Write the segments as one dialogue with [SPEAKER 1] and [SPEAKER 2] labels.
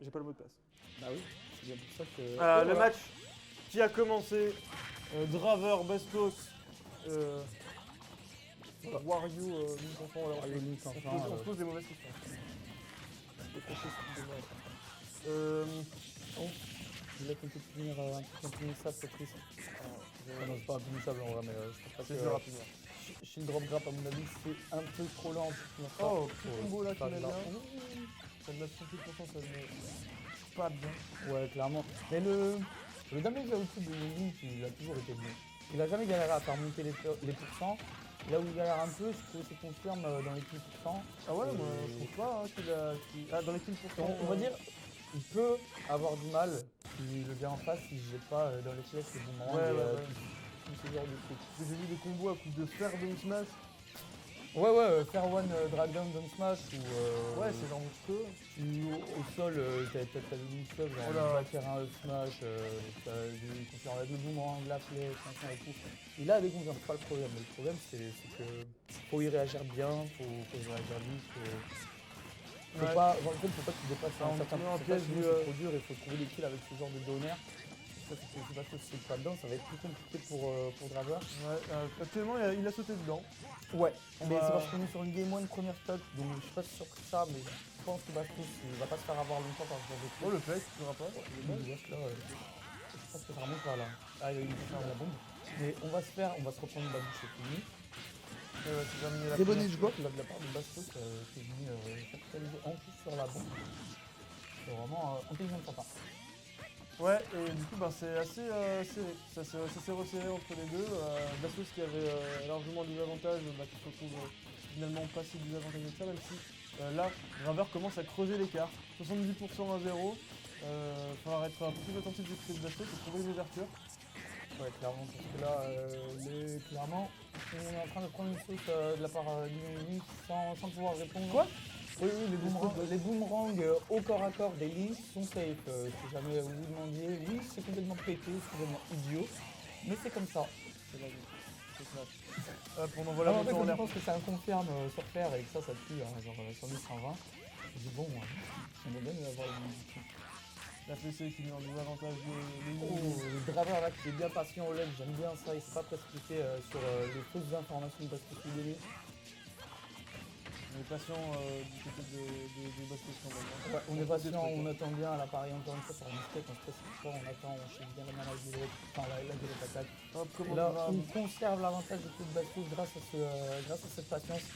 [SPEAKER 1] J'ai pas le mot de passe.
[SPEAKER 2] Bah oui, c'est bien pour ça que.
[SPEAKER 1] Voilà,
[SPEAKER 2] Et
[SPEAKER 1] le
[SPEAKER 2] voilà.
[SPEAKER 1] match qui a commencé. Draver, Bastos, Wario, Link Enfant. Voilà,
[SPEAKER 2] Wario, Link
[SPEAKER 1] on
[SPEAKER 2] Enfant,
[SPEAKER 1] se pose des mauvaises questions.
[SPEAKER 2] C'est caché sous des mots.
[SPEAKER 1] Oh,
[SPEAKER 2] Je voulais qu'on peut finir un truc impunissable, c'est triste. Enfin, non, c'est pas impunissable en vrai, mais je pense pas
[SPEAKER 1] c'est
[SPEAKER 2] que.
[SPEAKER 1] plus rapide.
[SPEAKER 2] Shield Drop Grab, à mon avis, c'est un peu trop lent pour finir ça.
[SPEAKER 1] Oh, petit combo là qui
[SPEAKER 2] ça,
[SPEAKER 1] met
[SPEAKER 2] là.
[SPEAKER 1] bien. Ça me l'a 68%, ça me met pas bien.
[SPEAKER 2] Ouais, clairement. Mais le damage output de Link, il a toujours été bon. Il a jamais galéré à faire monter les pourcents. Là où il galère un peu, je trouve que c'est confirme dans les 10%.
[SPEAKER 1] Ah ouais, moi je trouve pas qu'il a. Ah, dans les kills pourcents.
[SPEAKER 2] On va dire, il peut avoir du mal si le gars en face, il jette pas dans les pièces et boomerang
[SPEAKER 1] Ouais.
[SPEAKER 2] tout ce genre de trucs.
[SPEAKER 1] J'ai vu des combos à coup de fer de smash.
[SPEAKER 2] Ouais, faire one drag down down smash ou.
[SPEAKER 1] Ouais, c'est genre monstrueux.
[SPEAKER 2] Au sol, t'avais peut-être pas vu une seule, genre
[SPEAKER 1] Voilà.
[SPEAKER 2] faire un up smash, t'as des confirmes à deux boomerangs, la flèche, machin et tout. Il a des confirmes, c'est pas le problème. Mais le problème, c'est que faut y réagir bien, faut y réagir vite. Faut pas, en fait, faut pas que tu dépasses un certain
[SPEAKER 1] en
[SPEAKER 2] pourcentage,
[SPEAKER 1] piège
[SPEAKER 2] sinon
[SPEAKER 1] du,
[SPEAKER 2] c'est trop dur et faut trouver des kills avec ce genre de donner. Ça, c'est parce que c'est pas dedans, ça va être plus compliqué pour Draver.
[SPEAKER 1] Ouais, actuellement il a sauté dedans.
[SPEAKER 2] Ouais, mais
[SPEAKER 1] va-
[SPEAKER 2] c'est parce qu'on est sur une game 1 première stock, donc je suis pas sûr que ça, mais je pense que Bastos il va pas se faire avoir longtemps par ce genre de truc.
[SPEAKER 1] Oh, le flex, tu verras pas.
[SPEAKER 2] Je pense que ça remonte par là. Ah, il va faire la bombe. Mais on va se reprendre une babouche, c'est fini.
[SPEAKER 1] C'est terminé la
[SPEAKER 2] Des bonnes
[SPEAKER 1] première.
[SPEAKER 2] edge block de la part de Bastos qui est venu capitaliser en plus sur la bombe. C'est vraiment intelligent de sa part.
[SPEAKER 1] Ouais, et du coup, c'est assez serré. Ça s'est resserré entre les deux. Bastos qui avait largement des avantages, qui se retrouve finalement pas si désavantagé que ça, même si là, Draver commence à creuser l'écart. 70% à 0. Il faudra être un peu plus attentif du côté de Bastos et trouver une ouverture.
[SPEAKER 2] Ouais, clairement, parce que là, clairement, on est en train de prendre une sauce de la part de Link sans pouvoir répondre.
[SPEAKER 1] Quoi?
[SPEAKER 2] Oui, les boomerangs au corps à corps des Link sont safe. Si jamais vous vous demandiez, oui, c'est complètement pété, c'est complètement idiot, mais c'est comme ça.
[SPEAKER 1] C'est la vie. C'est ça. Hop, on envoie la
[SPEAKER 2] En
[SPEAKER 1] moto
[SPEAKER 2] fait,
[SPEAKER 1] en
[SPEAKER 2] je
[SPEAKER 1] l'air.
[SPEAKER 2] pense que c'est un confirme sur fer et que ça tue, hein, genre 110, 120. Je dis bon, j'aimerais bien avoir une musique.
[SPEAKER 1] La PC qui met en désavantage
[SPEAKER 2] Oh, le Draver là qui est bien patient au left, j'aime bien ça, il s'est pas précipité sur les fausses informations parce que c'est des
[SPEAKER 1] On est patient du côté de Bastos quand même.
[SPEAKER 2] Ouais, on est patient, on attend bien à l'appareil encore une fois sur un mistake, on se précipite pas, on attend, on cherche bien la maladie, enfin la gueule attaque.
[SPEAKER 1] Hop,
[SPEAKER 2] Et
[SPEAKER 1] comment
[SPEAKER 2] là,
[SPEAKER 1] on va
[SPEAKER 2] on conserve l'avantage du coup de Bastos grâce à cette patience.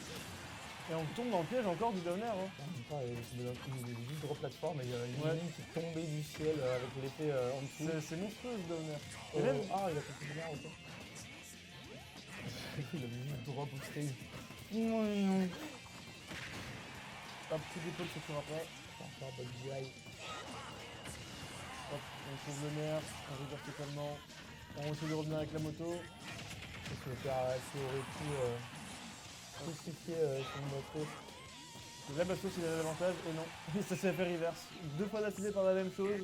[SPEAKER 1] Et on tombe dans le piège encore du downer. Hein.
[SPEAKER 2] On dit pas, c'est juste de plateforme et il y a une
[SPEAKER 1] Ouais.
[SPEAKER 2] ligne qui est tombée du ciel avec l'épée en dessous.
[SPEAKER 1] C'est monstrueux ce downer.
[SPEAKER 2] Et même... Ah, il a fait bien, ok. Il avait juste drop au stage.
[SPEAKER 1] Un petit d'épaule se fera après.
[SPEAKER 2] Encore bonne GI.
[SPEAKER 1] Hop, on trouve le nerf, on récupère totalement. On essaie de revenir avec la moto.
[SPEAKER 2] Parce que ça aurait pu crucifier son Bastos.
[SPEAKER 1] Et là, Bastos il a l'avantage et non. Ça s'est fait reverse. 2 fois d'affilée par la même chose.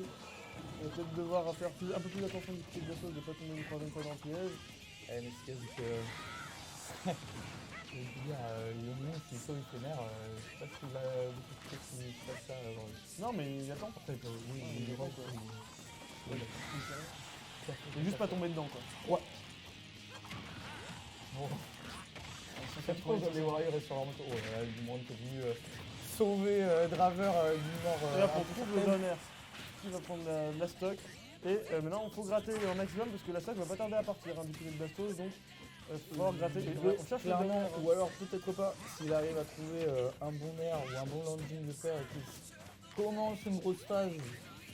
[SPEAKER 1] On va peut-être devoir faire un peu plus attention du côté de Bastos de ne pas tomber une troisième fois dans le piège.
[SPEAKER 2] Eh mais c'est quasi que... Je veux dire, le monde qui est so éphémère, je sais pas s'il a beaucoup de trucs qui fassent ça avant lui.
[SPEAKER 1] Non mais il attend.
[SPEAKER 2] Après, oui,
[SPEAKER 1] il est
[SPEAKER 2] grand,
[SPEAKER 1] quoi.
[SPEAKER 2] Oui,
[SPEAKER 1] Il est juste pas tombé dedans quoi.
[SPEAKER 2] Ouais. Bon. Chaque fois que les Warriors restent sur leur moto, oh là là, du monde qui est venu sauver Draver d'une mort.
[SPEAKER 1] Et là, on trouve le donner qui va prendre la stock. Et maintenant, il faut gratter en maximum parce que la stock va pas tarder à partir du côté de Bastos. Donc, il faut pouvoir gratter. Et on cherche le
[SPEAKER 2] clairement,
[SPEAKER 1] donner.
[SPEAKER 2] ou alors peut-être pas, s'il arrive à trouver un bon air ou un bon landing de fer et qu'il commence une grosse phase,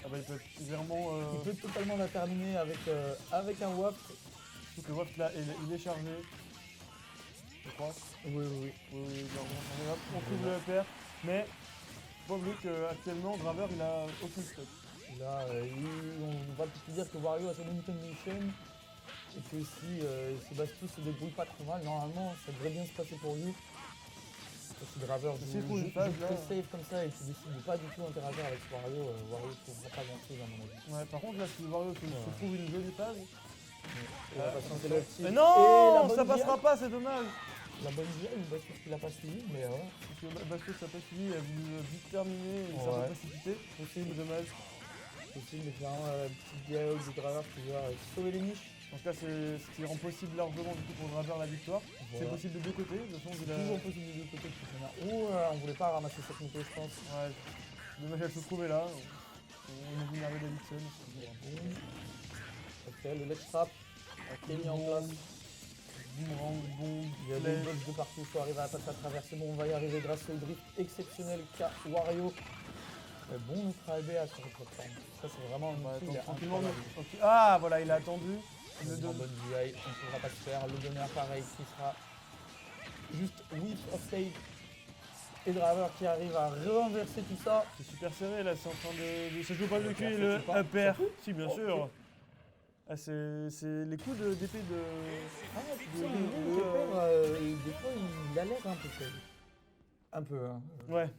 [SPEAKER 1] Ah bah, il peut être vraiment.
[SPEAKER 2] il peut totalement la terminer avec un waft.
[SPEAKER 1] Surtout que le waft là, il est chargé. Je crois.
[SPEAKER 2] Oui.
[SPEAKER 1] On trouve le PR. Mais, faut pas oublier qu'actuellement, Draver il a aucun stock.
[SPEAKER 2] Là, on va peut-être dire que Wario a son limited mission et que si Bastos se débrouille pas trop mal, normalement ça devrait bien se passer pour lui. Si Draver joue très safe comme ça et qu'il décide de pas du tout interagir avec Wario, Wario ne trouvera pas grand chose à mon avis.
[SPEAKER 1] Ouais, par contre là, si Wario se trouve une jolie phase.
[SPEAKER 2] Et la patience est là aussi.
[SPEAKER 1] Mais non,
[SPEAKER 2] et
[SPEAKER 1] ça passera pas, c'est dommage.
[SPEAKER 2] La bonne idée, ou Bastos qui l'a pas suivi, mais ouais.
[SPEAKER 1] Parce que Bastos n'a pas suivi, il a voulu vite terminer, et ça
[SPEAKER 2] Ouais.
[SPEAKER 1] n'a pas précipité.
[SPEAKER 2] Possible,
[SPEAKER 1] Dommage.
[SPEAKER 2] possible, mais clairement, la petite dialogue du Draver qui va sauver les niches.
[SPEAKER 1] Donc là, c'est ce qui rend possible largement du coup pour Draver la victoire. C'est
[SPEAKER 2] Voilà.
[SPEAKER 1] possible de deux côtés. De toute façon,
[SPEAKER 2] C'est
[SPEAKER 1] vu la-
[SPEAKER 2] toujours possible des deux côtés de toute manière. Ouh, on voulait pas ramasser cette moto, je pense.
[SPEAKER 1] Ouais, dommage elle se trouvait là. On a vu Harley Davidson.
[SPEAKER 2] Boum. Ok, le ledge trap qui est mis en place.
[SPEAKER 1] Boomerang, bombe,
[SPEAKER 2] Il y a des box de partout, il faut arriver à passer à travers. C'est bon, on va y arriver grâce au drift exceptionnel qu'a Wario. Bon neutral B à sur cette plateforme. Ça, c'est vraiment un outil, il est
[SPEAKER 1] tranquillement.
[SPEAKER 2] incroyable.
[SPEAKER 1] Ok. Ah, voilà, il a attendu.
[SPEAKER 2] Il est en bonne VI, on ne pourra pas se faire. Le donneur pareil qui sera juste whip of tape. Et Draver qui arrive à renverser tout ça.
[SPEAKER 1] C'est super serré là, c'est en train de se jouer pas le cul,
[SPEAKER 2] Ça
[SPEAKER 1] le
[SPEAKER 2] coupe pas.
[SPEAKER 1] upper.
[SPEAKER 2] Ça coupe.
[SPEAKER 1] Si, bien
[SPEAKER 2] Oh,
[SPEAKER 1] sûr.
[SPEAKER 2] ok.
[SPEAKER 1] Ah, c'est les coups d'épée de.
[SPEAKER 2] Ah, putain,
[SPEAKER 1] de-
[SPEAKER 2] le père, des fois, il a l'air un peu faible. Un peu, hein.
[SPEAKER 1] Ouais.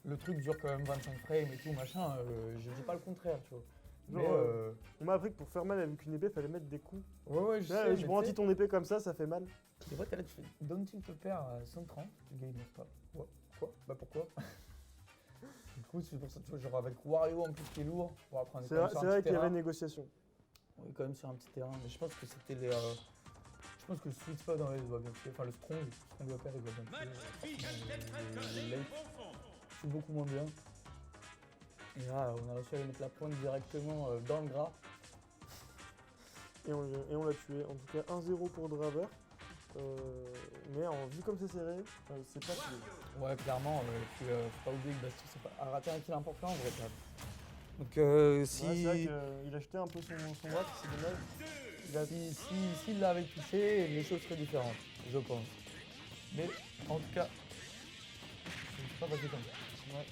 [SPEAKER 2] Le truc dure quand même 25 frames et tout, machin. Je dis pas le contraire, tu vois.
[SPEAKER 1] Genre,
[SPEAKER 2] Mais
[SPEAKER 1] on m'a appris que pour faire mal avec une épée, fallait mettre des coups.
[SPEAKER 2] ouais, je
[SPEAKER 1] Là,
[SPEAKER 2] sais.
[SPEAKER 1] tu
[SPEAKER 2] mais
[SPEAKER 1] prends
[SPEAKER 2] tu sais,
[SPEAKER 1] ton épée comme ça fait mal.
[SPEAKER 2] des fois, t'es là, tu fais down tilt upper à 130, tu gagnes pas. Ouais. Quoi? Bah pourquoi? Du coup, c'est pour ça, tu vois, genre avec Wario en plus qui est lourd. Bon, après, on est
[SPEAKER 1] C'est
[SPEAKER 2] quand même
[SPEAKER 1] vrai,
[SPEAKER 2] sur
[SPEAKER 1] c'est
[SPEAKER 2] un
[SPEAKER 1] vrai
[SPEAKER 2] petit
[SPEAKER 1] qu'il y avait
[SPEAKER 2] terrain.
[SPEAKER 1] négociation.
[SPEAKER 2] On est quand même sur un petit terrain, mais je pense que c'était les. Je pense que le sweet spot dans les va bien tuer. Enfin, le strong upper il va bien tuer. Les late, c'est beaucoup moins bien. Et là, on a réussi à lui mettre la pointe directement dans le gras.
[SPEAKER 1] Et on l'a tué. En tout cas, 1-0 pour Draver. Mais vu comme c'est serré, c'est pas tué.
[SPEAKER 2] Ouais, clairement, puis faut pas oublier que Bastos a raté un kill important en vrai. Donc si.
[SPEAKER 1] Ouais, c'est vrai qu'il a jeté un peu son watt, c'est dommage.
[SPEAKER 2] S'il l'avait touché, les choses seraient différentes, je pense. Mais en tout cas, je ne suis pas passé comme ça.
[SPEAKER 1] Ouais.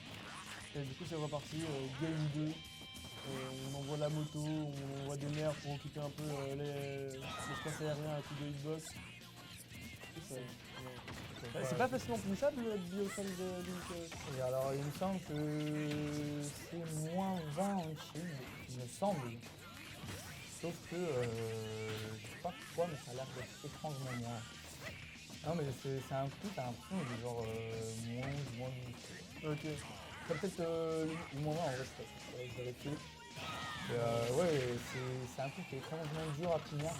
[SPEAKER 1] Et du coup, c'est reparti. Game 2. On envoie la moto, on envoie des nerfs pour occuper un peu l'espace aérien avec de hitbox. C'est pas facilement punissable le biosal de Link.
[SPEAKER 2] Et alors, il me semble que c'est moins 20 en Chine, il me semble. Sauf que, je sais pas pourquoi, mais ça a l'air d'être étrangement moins. Non, mais c'est un coup, t'as l'impression qu'il est genre moins 10.
[SPEAKER 1] Ok.
[SPEAKER 2] C'est peut-être le moins 20 en vrai, je vérifie. Ouais, c'est un coup qui est étrangement dur à punir.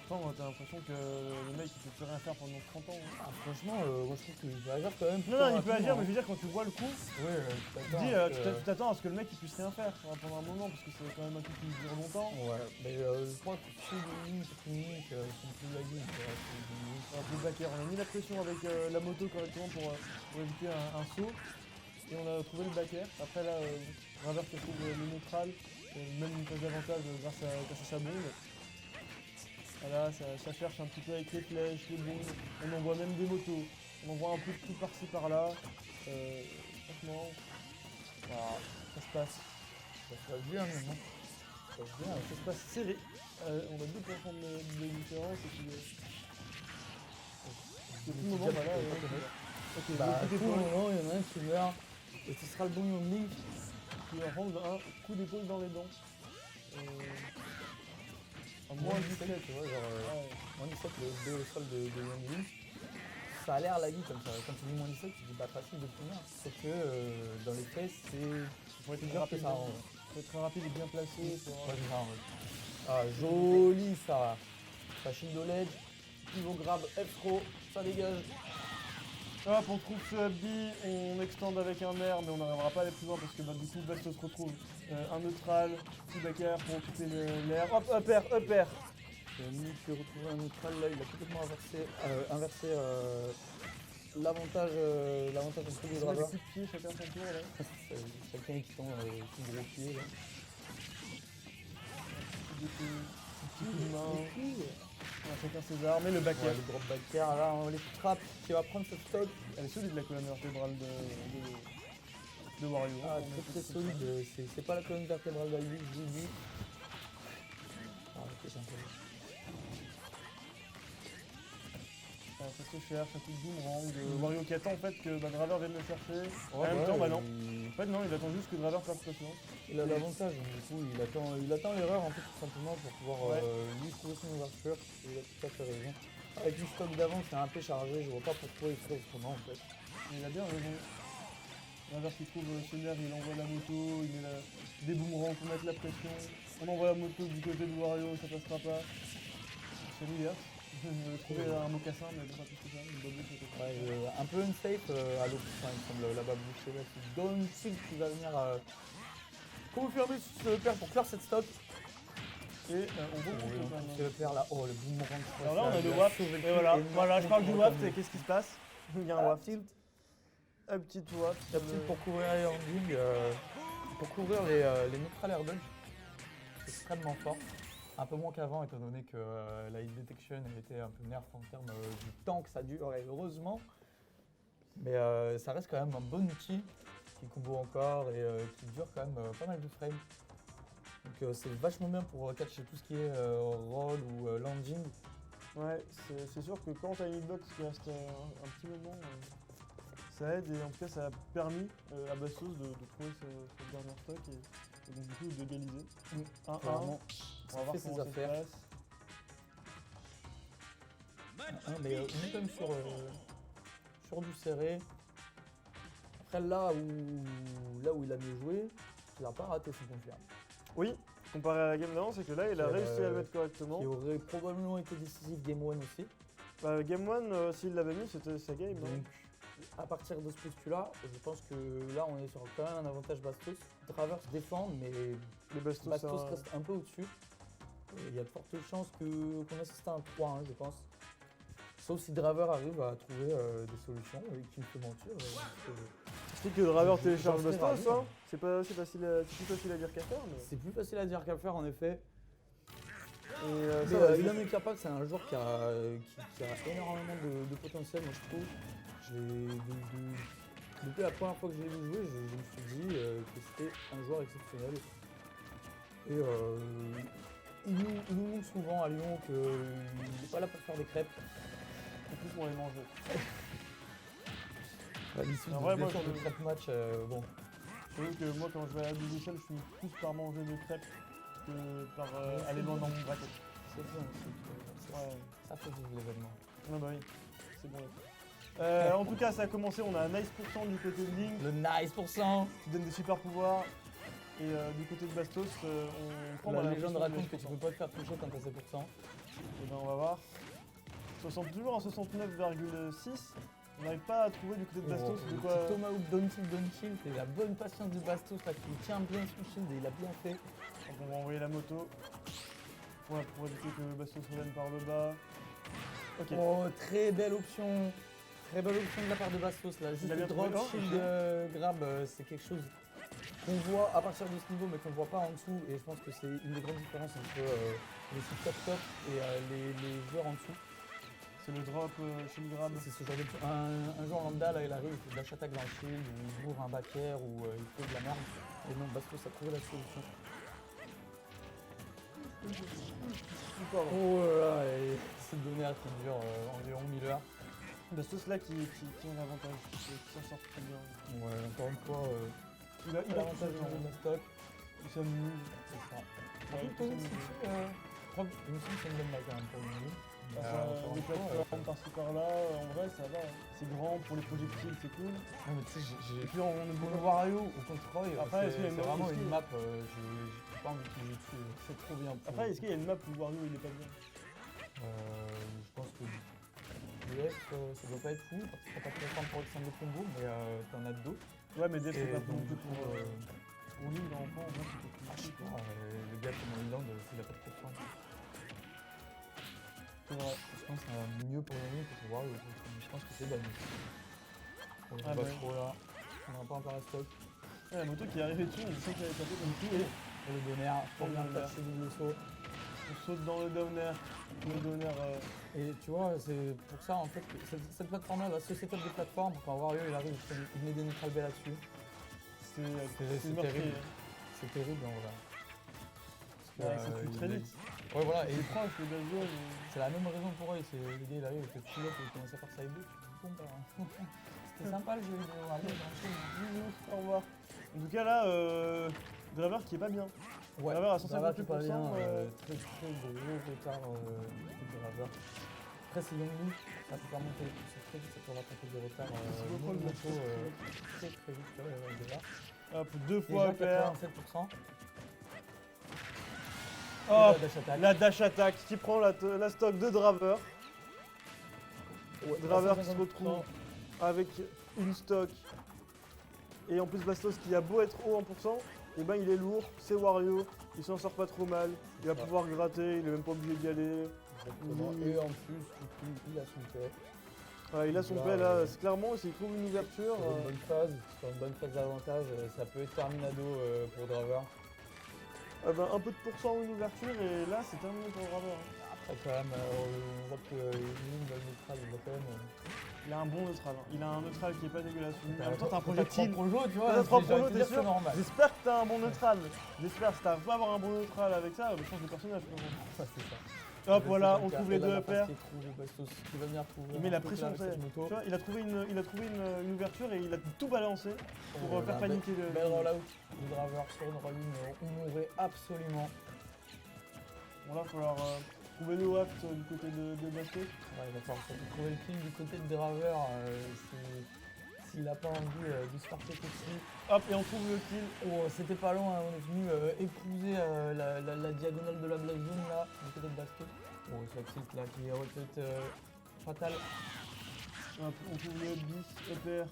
[SPEAKER 1] Pourtant, t'as l'impression que le mec il peut plus rien faire pendant 30 ans. Hein.
[SPEAKER 2] Ah, franchement, moi je trouve qu'il peut agir quand même.
[SPEAKER 1] Non, il peut agir, mais je veux dire, quand tu vois le coup,
[SPEAKER 2] Ouais,
[SPEAKER 1] tu t'attends à ce que le mec il puisse rien faire pendant un moment, parce que c'est quand même un coup qui dure longtemps.
[SPEAKER 2] Ouais, mais je crois que tous les lignes techniques sont plus lagues.
[SPEAKER 1] Un peu backer. On a mis la pression avec la moto correctement pour éviter un saut. Et on a trouvé le backer. Après là, Draver qui trouve le neutral, même une phase d'avantage grâce à sa bombe. Voilà, ça cherche un petit peu avec les flèches, les bombes. On envoie même des motos. On envoie un peu de tout par-ci par-là. Franchement, voilà, ça se passe.
[SPEAKER 2] Ça se passe bien maintenant. Ça se passe bien.
[SPEAKER 1] Ça se passe serré. On a 2% de différence et puis. C'est tout le moment, bah là. Ok,
[SPEAKER 2] Bah,
[SPEAKER 1] le coup
[SPEAKER 2] tout le
[SPEAKER 1] d'épaule
[SPEAKER 2] moment, il y en a un qui meurt. Et ce sera le bon de Link.
[SPEAKER 1] qui rendre un coup d'épaule dans les dents. En
[SPEAKER 2] Moins 17, tu vois, genre.
[SPEAKER 1] Ouais.
[SPEAKER 2] Moins 17, le 2 au sol de Young Link. Ça a l'air laggy comme ça. Quand tu dis moins 17, tu dis pas facile de punir. Sauf que dans les faits, c'est.
[SPEAKER 1] Faut être
[SPEAKER 2] plus
[SPEAKER 1] très
[SPEAKER 2] dur que
[SPEAKER 1] rapide,
[SPEAKER 2] ça. En vrai.
[SPEAKER 1] faut être très rapide et bien placé.
[SPEAKER 2] Ouais, c'est ça, en vrai. Ah, joli ça. Ça shield au ledge. Pivot grab, F-throw, ça dégage.
[SPEAKER 1] Hop, on trouve ce B, on extend avec un air, mais on n'arrivera pas à aller plus loin parce que du coup, Bastos se retrouve un neutral, petit backer pour occuper l'air. Hop, upper.
[SPEAKER 2] Nick qui retrouve un neutral là, il a complètement inversé l'avantage entre les
[SPEAKER 1] C'est des
[SPEAKER 2] Draver.
[SPEAKER 1] coups de pied, chacun son tour là.
[SPEAKER 2] Quelqu'un qui tombe tout gros pied là.
[SPEAKER 1] Petit coup de main. Chacun ses armes et le backer.
[SPEAKER 2] Ouais, le drop backer là, on les trap qui va prendre ce stock.
[SPEAKER 1] Elle est solide la colonne vertébrale de Wario.
[SPEAKER 2] Ah, très solide, c'est pas la colonne vertébrale d'Albi, je vous le dis. Ah, ok, c'est un peu.
[SPEAKER 1] Ça se cherche, un coup de boomerang. Wario qui attend en fait que Draver vienne le chercher. En
[SPEAKER 2] Ouais,
[SPEAKER 1] même temps, bah non.
[SPEAKER 2] il-
[SPEAKER 1] En fait, non, il attend juste que Draver fasse pression.
[SPEAKER 2] Il a l'avantage, donc du coup il attend l'erreur en fait tout simplement pour pouvoir
[SPEAKER 1] Ouais.
[SPEAKER 2] lui trouver son ouverture, il a tout à fait raison. Avec le stock d'avant, c'est un peu chargé, je vois pas pourquoi il ferait autrement en fait.
[SPEAKER 1] Il a bien raison. Driver qui trouve Solaire, il envoie la moto, il met des boomerangs pour mettre la pression. On envoie la moto du côté de Wario, ça passera pas. C'est Miller. Je vais trouver un mocassin, mais pas plus que ça. Une babouche, peut-être.
[SPEAKER 2] Ouais, un peu unsafe à l'eau, enfin, il me semble là-bas bouché là. C'est Don Silk qui va venir confirmer ce père pour clore cette stock.
[SPEAKER 1] Et on voit
[SPEAKER 2] C'est le père là. Oh le boomerang.
[SPEAKER 1] Alors là on a le waft, et voilà, je parle du waft et qu'est-ce qui se passe? Il y a un waft. Un petit waft.
[SPEAKER 2] Un petit pour couvrir les landings, pour couvrir les neutral air dodge. C'est extrêmement fort. Un peu moins qu'avant étant donné que la hit detection elle était un peu nerf en termes du temps que ça dure et heureusement. Mais ça reste quand même un bon outil qui combo encore et qui dure quand même pas mal de frames. Donc c'est vachement bien pour catcher tout ce qui est roll ou landing.
[SPEAKER 1] Ouais, c'est sûr que quand t'as une hitbox qui reste un petit moment, ça aide et en tout cas ça a permis à Bastos de trouver ce dernier stock et donc du coup d'égaliser. 1-1. On va voir
[SPEAKER 2] fait ses
[SPEAKER 1] comment ça se
[SPEAKER 2] affaires.
[SPEAKER 1] passe.
[SPEAKER 2] Mais on est quand même sur du serré. Après là où il a mieux joué, il n'a pas raté son confirme.
[SPEAKER 1] Oui, comparé à la game d'avant, c'est que là il a réussi à le mettre correctement.
[SPEAKER 2] Qui aurait probablement été décisif game 1 aussi.
[SPEAKER 1] Bah, game 1, s'il l'avait mis, c'était sa game.
[SPEAKER 2] Donc à partir de ce postulat, je pense que là on est sur quand même un avantage Bastos. Driver se défend, mais
[SPEAKER 1] Les Bastos,
[SPEAKER 2] reste un peu au-dessus. Il y a de fortes chances qu'on assiste à un 3-1, je pense. Sauf si Driver arrive à trouver des solutions et qu'il me fait mentir.
[SPEAKER 1] C'est que Driver télécharge
[SPEAKER 2] j'en serais
[SPEAKER 1] Bastos,
[SPEAKER 2] ravi,
[SPEAKER 1] hein. C'est plus facile à dire qu'à faire. Mais...
[SPEAKER 2] C'est plus facile à dire qu'à faire en effet.
[SPEAKER 1] Et,
[SPEAKER 2] Mais
[SPEAKER 1] ça va,
[SPEAKER 2] Ilham Capable, c'est un joueur qui a énormément de potentiel, moi je trouve. Depuis la première fois que je l'ai vu jouer, je me suis dit que c'était un joueur exceptionnel. Et il nous montre souvent à Lyon qu'il n'est pas là pour faire des crêpes.
[SPEAKER 1] en plus pour les manger.
[SPEAKER 2] À l'issue
[SPEAKER 1] En vrai, moi,
[SPEAKER 2] de crêpes match, bon.
[SPEAKER 1] J'avoue que moi quand je vais à la BDSL, je finis plus par manger des crêpes que par aller dans mon bracket.
[SPEAKER 2] C'est bien aussi.
[SPEAKER 1] Ouais.
[SPEAKER 2] Ça fait vivre l'événement.
[SPEAKER 1] Ah bah oui, c'est bon. En tout cas, ça a commencé, on a un nice % du côté de Link
[SPEAKER 2] Le nice %.
[SPEAKER 1] qui donne des super pouvoirs. Et du côté de Bastos, on prend
[SPEAKER 2] La
[SPEAKER 1] dans
[SPEAKER 2] légende
[SPEAKER 1] l'impression
[SPEAKER 2] raconte
[SPEAKER 1] de
[SPEAKER 2] que tu peux pas te faire toucher quand t'as ces %.
[SPEAKER 1] Et ben on va voir. Toujours en 69,6. On n'arrive pas à trouver du côté de Bastos de quoi.
[SPEAKER 2] Thomas Hook, don't kill, c'est la bonne patience du Bastos là qui tient bien son shield et il a bien fait.
[SPEAKER 1] Donc on va envoyer la moto. Voilà, pour éviter que Bastos revienne par le bas. Ok.
[SPEAKER 2] Oh, très belle option. Très belle option de la part de Bastos là. Juste
[SPEAKER 1] Il a
[SPEAKER 2] le
[SPEAKER 1] bien
[SPEAKER 2] drop,
[SPEAKER 1] trouvé,
[SPEAKER 2] shield, grab, c'est quelque chose qu'on voit à partir de ce niveau mais qu'on voit pas en dessous. Et je pense que c'est une des grandes différences entre les sub top et les joueurs en dessous.
[SPEAKER 1] C'est le drop shield grab.
[SPEAKER 2] C'est ce genre de un joueur lambda là il arrive, il fait de dash attack dans le shield ou il ouvre un back air ou il fait de la merde. Et non, Bastos a trouvé la solution. Oh là là, et cette donnée qui dure environ 1000 heures.
[SPEAKER 1] Bastos là qui a l'avantage, qui s'en sort très bien.
[SPEAKER 2] Ouais, encore une fois,
[SPEAKER 1] Il a
[SPEAKER 2] l'avantage
[SPEAKER 1] tout le
[SPEAKER 2] de
[SPEAKER 1] temps.
[SPEAKER 2] la stock.
[SPEAKER 1] Il s'amuse.
[SPEAKER 2] C'est ça.
[SPEAKER 1] Ouais,
[SPEAKER 2] Il
[SPEAKER 1] il s'amuse.
[SPEAKER 2] me semble que c'est une bonne là quand même pour lui.
[SPEAKER 1] Des plateformes par-ci par-là, en vrai ça va. C'est grand pour les projectiles, c'est cool.
[SPEAKER 2] Non mais tu sais,
[SPEAKER 1] Et puis on est
[SPEAKER 2] pour
[SPEAKER 1] bon.
[SPEAKER 2] le Wario au contrôle,
[SPEAKER 1] Après, est-ce qu'il y a
[SPEAKER 2] c'est
[SPEAKER 1] une
[SPEAKER 2] vraiment
[SPEAKER 1] est-ce
[SPEAKER 2] une
[SPEAKER 1] qu'il-
[SPEAKER 2] map, j'ai pas envie de jouer dessus, c'est trop bien.
[SPEAKER 1] Après, est-ce qu'il y a une map où Wario il est pas bien?
[SPEAKER 2] Je pense que DF, ça doit pas être fou, parce que t'as pas très pour extendre le combo, mais t'en as d'autres.
[SPEAKER 1] Ouais, mais Def c'est
[SPEAKER 2] Et
[SPEAKER 1] pas
[SPEAKER 2] donc,
[SPEAKER 1] non
[SPEAKER 2] du
[SPEAKER 1] plus
[SPEAKER 2] coup,
[SPEAKER 1] pour Link en vrai, c'est
[SPEAKER 2] je
[SPEAKER 1] pas
[SPEAKER 2] sais
[SPEAKER 1] plus.
[SPEAKER 2] pas, le gars comme Island, s'il a pas de confiance.
[SPEAKER 1] C'est vrai.
[SPEAKER 2] Je pense que c'est mieux pour Yannick que pour Wario. Je pense que c'est Dani. On
[SPEAKER 1] Ah
[SPEAKER 2] va
[SPEAKER 1] bah
[SPEAKER 2] trop là. On n'a pas encore la stock.
[SPEAKER 1] Ouais, la moto qui est arrivée dessus, on sait qu'elle est tapée comme tout.
[SPEAKER 2] Et le donner, pour bien
[SPEAKER 1] le
[SPEAKER 2] lâcher le saut.
[SPEAKER 1] On saute dans le downer. Le downer.
[SPEAKER 2] Et tu vois, c'est pour ça en fait que cette plateforme-là, ce setup de plateforme, quand Wario il arrive, il met des neutral bell là-dessus.
[SPEAKER 1] C'est
[SPEAKER 2] terrible. C'est terrible en vrai.
[SPEAKER 1] Ouais, ça tue très vite.
[SPEAKER 2] Ouais, voilà. Et
[SPEAKER 1] C'est proche le gazon.
[SPEAKER 2] c'est la même raison pour eux. Le gars il arrive, il fait pull up et il commence à faire side B. Bon, bah, c'était sympa le jeu vidéo. Allez,
[SPEAKER 1] Bisous, au revoir. En tout cas là, Driver qui est pas bien. Driver à 158%.
[SPEAKER 2] très gros retard de Driver. Après, c'est Youngmin, ça peut pas monter les pouces très vite, ça peut rattraper des retards.
[SPEAKER 1] C'est beaucoup
[SPEAKER 2] Moto,
[SPEAKER 1] le match.
[SPEAKER 2] très très vite déjà.
[SPEAKER 1] Hop, 2 fois
[SPEAKER 2] Déjà
[SPEAKER 1] EPR.
[SPEAKER 2] 87%.
[SPEAKER 1] Hop,
[SPEAKER 2] Et la dash attack.
[SPEAKER 1] la dash attack qui prend la stock de Draver.
[SPEAKER 2] Ouais,
[SPEAKER 1] Draver
[SPEAKER 2] à
[SPEAKER 1] qui se
[SPEAKER 2] 50%.
[SPEAKER 1] retrouve avec une stock. Et en plus Bastos qui a beau être haut en pourcent, et ben il est lourd, c'est Wario, il s'en sort pas trop mal, il va pouvoir gratter, il est même pas obligé d'y aller.
[SPEAKER 2] Exactement. Et en plus, du coup, il a son paix.
[SPEAKER 1] Ouais, il a son
[SPEAKER 2] Là,
[SPEAKER 1] paix là, c'est clairement s'il trouve une ouverture.
[SPEAKER 2] Sur une bonne phase, sur une bonne phase d'avantage, ça peut être terminado pour Draver.
[SPEAKER 1] Un peu de pourcent ou une ouverture et là c'est terminé pour Draver.
[SPEAKER 2] Après quand même, on voit que Youngmin dans le neutral, il va quand même...
[SPEAKER 1] Il a un bon neutral, hein. Il a un neutral qui est pas dégueulasse. En même temps
[SPEAKER 2] T'as
[SPEAKER 1] t'as un projectile.
[SPEAKER 2] Projo, tu vois,
[SPEAKER 1] T'as 3
[SPEAKER 2] j'ai
[SPEAKER 1] projos,
[SPEAKER 2] envie de
[SPEAKER 1] t'es
[SPEAKER 2] dire,
[SPEAKER 1] sûr
[SPEAKER 2] c'est normal.
[SPEAKER 1] J'espère que t'as un bon neutral. J'espère, si t'arrives pas à avoir un bon neutral avec ça, bah, change de personnage.
[SPEAKER 2] Ça, c'est ça.
[SPEAKER 1] Hop, voilà, on trouve les deux EPR.
[SPEAKER 2] Qui va venir trouver
[SPEAKER 1] Il met
[SPEAKER 2] un
[SPEAKER 1] la
[SPEAKER 2] peu
[SPEAKER 1] pression,
[SPEAKER 2] avec
[SPEAKER 1] tu sais.
[SPEAKER 2] cette moto.
[SPEAKER 1] Tu vois, il a trouvé une ouverture et il a tout balancé pour
[SPEAKER 2] Oh,
[SPEAKER 1] faire
[SPEAKER 2] la
[SPEAKER 1] paniquer le.
[SPEAKER 2] Belle rollout du Draver sur une rolling, on mourrait absolument.
[SPEAKER 1] Bon là, il va falloir trouver le waft du côté de Bastos.
[SPEAKER 2] Ouais, il va falloir surtout trouver le kill du côté de Draver s'il n'a pas envie de se faire péter dessus.
[SPEAKER 1] Hop, et on trouve le kill.
[SPEAKER 2] Oh, c'était pas loin, hein, on est venu épouser la diagonale de la black zone là, du côté de Bastos. Bon, sa petite là qui est peut-être fatale.
[SPEAKER 1] Hop, on trouve le bis, EPR.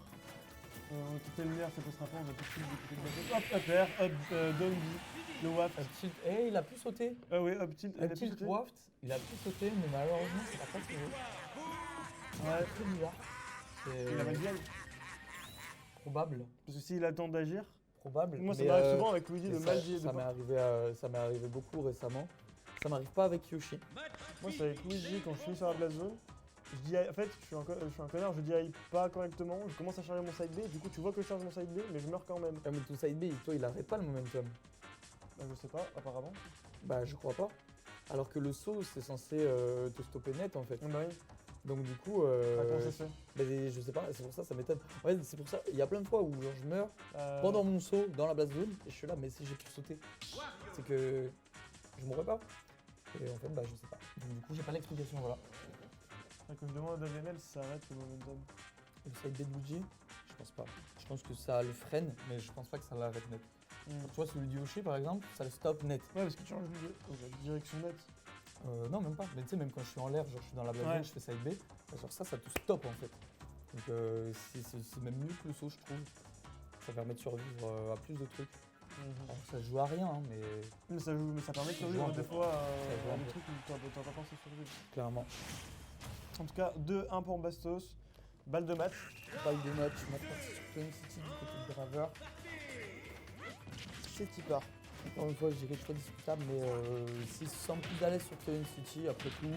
[SPEAKER 1] Tout est le nerf, ça passera pas, on va tout de suite du côté de Bastos. Hop, EPR, hop, down B, le waft.
[SPEAKER 2] Tilt, il a pu sauter.
[SPEAKER 1] Ah oui, hop, tilt,
[SPEAKER 2] Le
[SPEAKER 1] elle a pu
[SPEAKER 2] tilt
[SPEAKER 1] sauter.
[SPEAKER 2] waft, il a pu sauter, mais malheureusement, c'est pas passé.
[SPEAKER 1] Ouais,
[SPEAKER 2] C'est très bizarre.
[SPEAKER 1] il a mal
[SPEAKER 2] C'est
[SPEAKER 1] bien.
[SPEAKER 2] probable.
[SPEAKER 1] Parce que s'il attend d'agir.
[SPEAKER 2] Probable.
[SPEAKER 1] Moi, ça
[SPEAKER 2] mais,
[SPEAKER 1] m'arrive souvent avec Luigi
[SPEAKER 2] mais
[SPEAKER 1] de mal dire.
[SPEAKER 2] ça m'est arrivé beaucoup récemment. Ça m'arrive pas avec Yoshi.
[SPEAKER 1] Moi, c'est avec Luigi quand je suis sur la blast zone. Je dis, en fait, je suis un connard, je dis pas correctement, je commence à charger mon side B, du coup tu vois que je charge mon side B, mais je meurs quand même.
[SPEAKER 2] Ah, mais ton side B, toi, il arrête pas le momentum.
[SPEAKER 1] Bah, je sais pas, apparemment.
[SPEAKER 2] Bah, je crois pas. Alors que le saut, c'est censé te stopper net en fait.
[SPEAKER 1] Ah bah oui.
[SPEAKER 2] Donc du coup,
[SPEAKER 1] Comment ça se fait
[SPEAKER 2] bah, je sais pas, c'est pour ça, ça m'étonne. En fait, c'est pour ça, il y a plein de fois où genre, je meurs
[SPEAKER 1] Euh,
[SPEAKER 2] pendant mon saut dans la blast zone et je suis là, mais si j'ai pu sauter, c'est que je mourrais pas. Et en fait, bah, je sais pas. Donc du coup, j'ai pas l'explication, voilà.
[SPEAKER 1] Quand je demande à WML si ça arrête le momentum.
[SPEAKER 2] Et le side B de Luigi, je pense pas. Je pense que ça le freine, mais je pense pas que ça l'arrête net. Tu vois, celui du Yoshi par exemple, ça le stop net.
[SPEAKER 1] Ouais, parce que tu changes de direction net.
[SPEAKER 2] Non, même pas. Mais tu sais, même quand je suis en l'air, genre je suis dans la blast
[SPEAKER 1] Ouais.
[SPEAKER 2] zone, je fais side B, bah, sur ça te stoppe en fait. Donc c'est même mieux que le saut, je trouve. Ça permet de survivre à plus de trucs. Alors ça joue à rien, hein, mais
[SPEAKER 1] Mais ça permet de
[SPEAKER 2] Ça joue
[SPEAKER 1] survivre
[SPEAKER 2] un
[SPEAKER 1] des
[SPEAKER 2] peu.
[SPEAKER 1] fois
[SPEAKER 2] Ça joue un
[SPEAKER 1] des
[SPEAKER 2] peu.
[SPEAKER 1] trucs où t'as pas pensé survivre.
[SPEAKER 2] clairement.
[SPEAKER 1] En tout cas, 2-1 pour Bastos. Balle de match.
[SPEAKER 2] Balle de match, maintenant c'est sur Twin City du côté de Draver.
[SPEAKER 1] C'est qui part.
[SPEAKER 2] Encore une fois, je dirais que c'est pas discutable, mais s'il se sent plus à l'aise sur Twin City, après tout,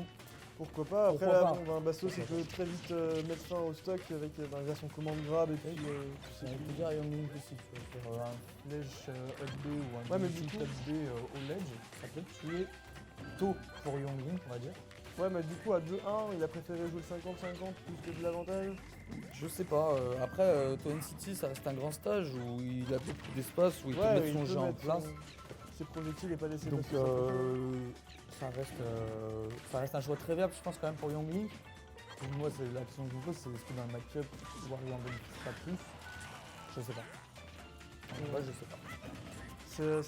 [SPEAKER 1] Pourquoi pas. Après,
[SPEAKER 2] Pourquoi
[SPEAKER 1] là,
[SPEAKER 2] pas.
[SPEAKER 1] bon, Bastos, il
[SPEAKER 2] Pourquoi
[SPEAKER 1] peut très vite mettre fin au stock avec la son commande grab et puis tu sais
[SPEAKER 2] on
[SPEAKER 1] plus.
[SPEAKER 2] peut dire à Youngmin que si tu veux faire un flèche up B ou un
[SPEAKER 1] Ouais, mais
[SPEAKER 2] tilt
[SPEAKER 1] du coup-
[SPEAKER 2] up B au ledge, ça peut te tuer tôt pour Youngmin, on va dire.
[SPEAKER 1] Ouais, mais du coup, à 2-1, il a préféré jouer le 50-50 plus que de l'avantage.
[SPEAKER 2] Je sais pas, après Twin City ça reste un grand stage où il a beaucoup d'espace, où il peut
[SPEAKER 1] Ouais,
[SPEAKER 2] mettre
[SPEAKER 1] il
[SPEAKER 2] son
[SPEAKER 1] peut
[SPEAKER 2] jeu en
[SPEAKER 1] mettre
[SPEAKER 2] place.
[SPEAKER 1] ses projectiles et pas laisser
[SPEAKER 2] Donc
[SPEAKER 1] Bastos à côté.
[SPEAKER 2] ça reste un choix très viable, je pense quand même pour Youngmin. Pour moi, c'est la question que je me pose, c'est est-ce que dans le match-up, Wario en bénéficiera plus? Je sais pas. En vrai, je sais pas.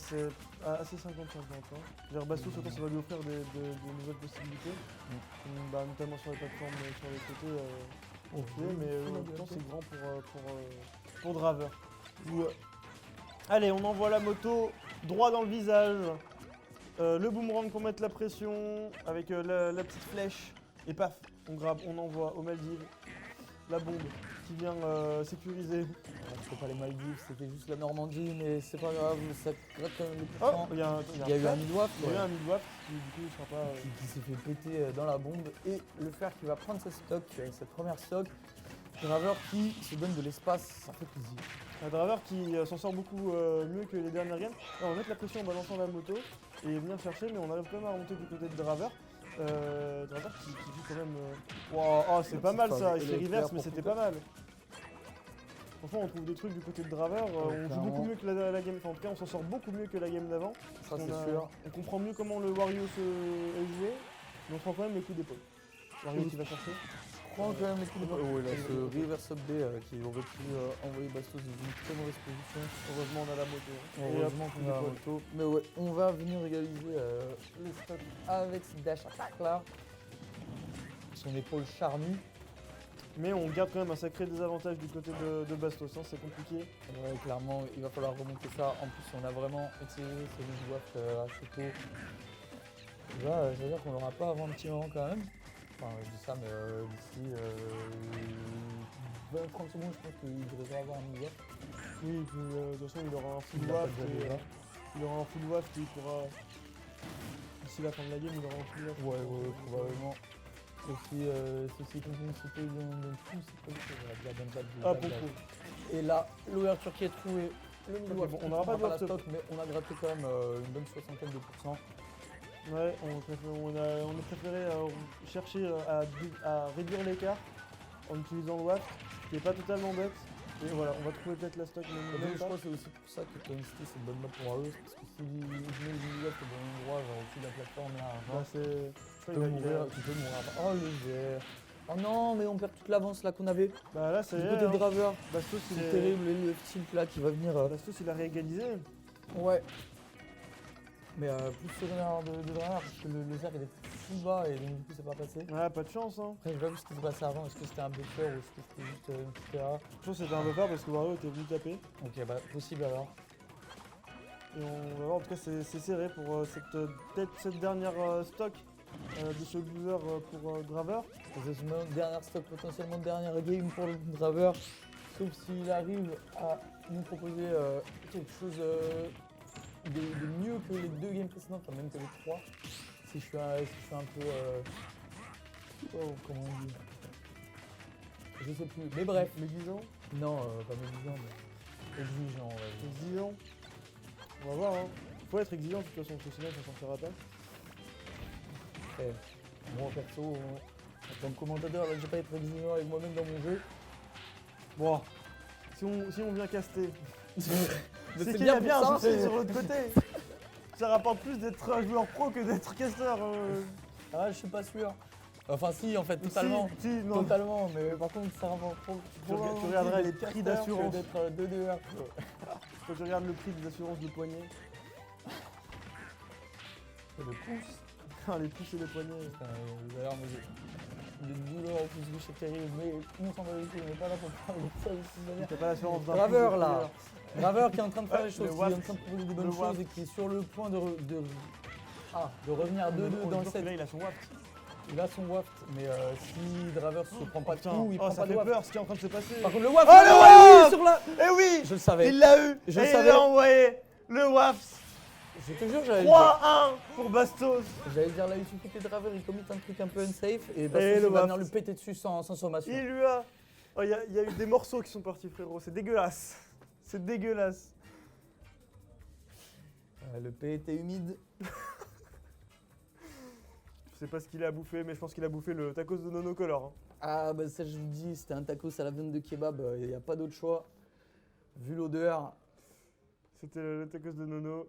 [SPEAKER 1] C'est assez 50-50. Hein. Dire Bastos, autant ça va lui offrir des nouvelles possibilités, notamment sur les plateformes sur les côtés. Mais en même temps, c'est grand pour Draver. Allez, on envoie la moto droit dans le visage. Le boomerang pour mettre la pression avec la petite flèche. Et paf, on grabe, on envoie aux Maldives la bombe qui vient sécuriser.
[SPEAKER 2] C'était pas les Maldives, c'était juste la Normandie, mais c'est pas grave, ça gratte quand même les
[SPEAKER 1] Oh,
[SPEAKER 2] pourcents.
[SPEAKER 1] il y a
[SPEAKER 2] Il y a eu un midwaft
[SPEAKER 1] Il y a eu un midwaft qui du coup sera pas.
[SPEAKER 2] qui s'est fait péter dans la bombe et le fer qui va prendre cette première stock. Draver qui se donne de l'espace, ça fait plaisir.
[SPEAKER 1] Un Draver qui s'en sort beaucoup mieux que les dernières games. Là, on va mettre la pression en balançant la moto et venir chercher, mais on arrive quand même à remonter du côté de Draver. Draver qui joue quand même. Wow, oh, c'est pas mal ça, il fait reverse, mais c'était pas mal. Franchement, on trouve des trucs du côté de Draver. On joue beaucoup mieux que la game. Enfin, en tout cas, on s'en sort beaucoup mieux que la game d'avant.
[SPEAKER 2] Ça c'est sûr.
[SPEAKER 1] On comprend mieux comment le Wario est joué, mais on prend quand même les coups d'épaule. Wario qui va chercher.
[SPEAKER 2] Prends quand même l'équilibre.
[SPEAKER 3] Ouais, là, ce reverse up B qui aurait pu envoyer Bastos dans une très mauvaise position.
[SPEAKER 1] Heureusement, on a la moto.
[SPEAKER 2] Heureusement qu'on a la moto. Mais ouais, on va venir égaliser les stocks avec cette dash attack là. Son épaule charnue.
[SPEAKER 1] Mais on garde quand même un sacré désavantage du côté de Bastos, hein, c'est compliqué.
[SPEAKER 2] Ouais, clairement, il va falloir remonter ça. En plus, on a vraiment accéléré ce mid-waft assez tôt. Là, ça veut dire qu'on l'aura pas avant un petit moment quand même. Enfin, je dis ça, mais d'ici 20-30 secondes, je pense qu'il devrait avoir un mid-waft.
[SPEAKER 1] Oui, puis, de toute façon, il aura un full
[SPEAKER 2] Il l'a pas
[SPEAKER 1] waft.
[SPEAKER 2] déjà.
[SPEAKER 1] Il aura un full waft et il pourra. D'ici la fin de la game, il aura un full waft.
[SPEAKER 2] Ouais, probablement. Ceci continue de sauter dans le tout, c'est comme ça, on va dire bonne balle.
[SPEAKER 1] Ah, beaucoup.
[SPEAKER 2] Et là, l'ouverture qui est trouvée, le mid-waft.
[SPEAKER 1] Bon, on n'aura pas de
[SPEAKER 2] la
[SPEAKER 1] waft.
[SPEAKER 2] stock, mais on a gratté quand même une bonne soixantaine de pourcents.
[SPEAKER 1] Ouais, on a préféré chercher à réduire l'écart en utilisant le waft, ce qui n'est pas totalement bête. Et voilà, on va trouver peut-être la stock, mais
[SPEAKER 2] Je crois que c'est aussi pour ça que Tony City c'est une bonne map pour eux, parce que si je mets le mid-waft au bon endroit, genre au-dessus de la plateforme là, tu peux mourir. Oh le verre. Oh non, mais on perd toute l'avance là qu'on avait.
[SPEAKER 1] Bah là, c'est
[SPEAKER 2] Du côté de Draveur,
[SPEAKER 1] Bastos,
[SPEAKER 2] c'est terrible, et le tilt là qui va venir.
[SPEAKER 1] Bastos, il a réégalisé.
[SPEAKER 2] Ouais. Mais plus sur une erreur de Draveur, parce que le zerg il est tout bas et donc du coup c'est pas passé.
[SPEAKER 1] Ouais, pas de chance. Hein.
[SPEAKER 2] Après, j'ai pas vu ce qui s'est passé avant, est-ce que c'était un buffer ou est-ce que c'était juste une petite erreur.
[SPEAKER 1] Je pense que c'était un buffer parce que Wario était venu taper.
[SPEAKER 2] Ok, bah possible alors.
[SPEAKER 1] Et on va voir, en tout cas, c'est serré pour peut-être cette dernière stock de ce loser pour Draveur.
[SPEAKER 2] C'est une dernière stock, potentiellement dernière game pour le Draveur. Sauf s'il arrive à nous proposer quelque chose de mieux que les 2 games précédentes, enfin même que les 3. Si je suis un peu. Oh, comment on dit. Je sais plus. Mais bref.
[SPEAKER 1] Médisant.
[SPEAKER 2] Non, pas médisant, mais exigeant, on va dire.
[SPEAKER 1] Exigeant. On va voir. Hein. Faut être exigeant de toute façon, parce que sinon ça sortira pas.
[SPEAKER 2] Après, moi perso, en tant que commentateur, là, je vais pas être exigeant avec moi-même dans mon jeu.
[SPEAKER 1] Bon, si on vient caster,
[SPEAKER 2] Mais
[SPEAKER 1] c'est qu'il y a bien un souci sur l'autre côté. Ça rapporte plus d'être un joueur pro que d'être casteur.
[SPEAKER 2] Ah, je suis pas sûr. Enfin, si, en fait, totalement.
[SPEAKER 1] Si, non.
[SPEAKER 2] Totalement, mais par contre, ça rapporte trop.
[SPEAKER 1] Tu regarderas les prix d'assurance.
[SPEAKER 2] D'être 2 heures.
[SPEAKER 1] Quand tu regardes le prix des assurances de poignet,
[SPEAKER 2] Et le pouce.
[SPEAKER 1] les pouces et les poignets.
[SPEAKER 2] D'ailleurs, moi, j'ai des douleurs en plus, c'est terrible, mais on s'en va les couilles, on n'est pas là pour parler de ça de toute manière.
[SPEAKER 1] T'as pas l'assurance d'un
[SPEAKER 2] Graveur
[SPEAKER 1] pouce,
[SPEAKER 2] là, Graveur qui est en train de faire les choses,
[SPEAKER 1] le
[SPEAKER 2] qui est en
[SPEAKER 1] waft.
[SPEAKER 2] train de proposer des bonnes
[SPEAKER 1] Le
[SPEAKER 2] choses
[SPEAKER 1] waft.
[SPEAKER 2] et qui est sur le point de revenir à 2-2 dans le set.
[SPEAKER 1] Là, il a son waft.
[SPEAKER 2] Il a son waft, mais si Draver se prend pas de
[SPEAKER 1] Putain,
[SPEAKER 2] coup, il prend
[SPEAKER 1] ça
[SPEAKER 2] pas de
[SPEAKER 1] fait
[SPEAKER 2] waft.
[SPEAKER 1] peur ce qui est en train de se passer.
[SPEAKER 2] Par contre, le waft,
[SPEAKER 1] Oh, le waft
[SPEAKER 2] sur la...
[SPEAKER 1] Eh oui,
[SPEAKER 2] Je le savais.
[SPEAKER 1] il l'a eu.
[SPEAKER 2] Je
[SPEAKER 1] et
[SPEAKER 2] savais.
[SPEAKER 1] il a envoyé le waft.
[SPEAKER 2] Je te jure, j'allais
[SPEAKER 1] 3-1 pour Bastos.
[SPEAKER 2] dire là, il suffit que Draver il commit un truc un peu unsafe et
[SPEAKER 1] Et
[SPEAKER 2] Bastos
[SPEAKER 1] le
[SPEAKER 2] il va
[SPEAKER 1] waft.
[SPEAKER 2] venir lui péter dessus sans sommation.
[SPEAKER 1] Il lui a... Oh, il y a eu des morceaux qui sont partis, frérot. C'est dégueulasse. C'est dégueulasse.
[SPEAKER 2] Le P était humide.
[SPEAKER 1] Je sais pas ce qu'il a bouffé, mais je pense qu'il a bouffé le tacos de Nono Color. Hein.
[SPEAKER 2] Ah bah ça je vous dis, c'était un tacos à la viande de kebab, il n'y a pas d'autre choix. Vu l'odeur.
[SPEAKER 1] C'était le tacos de Nono.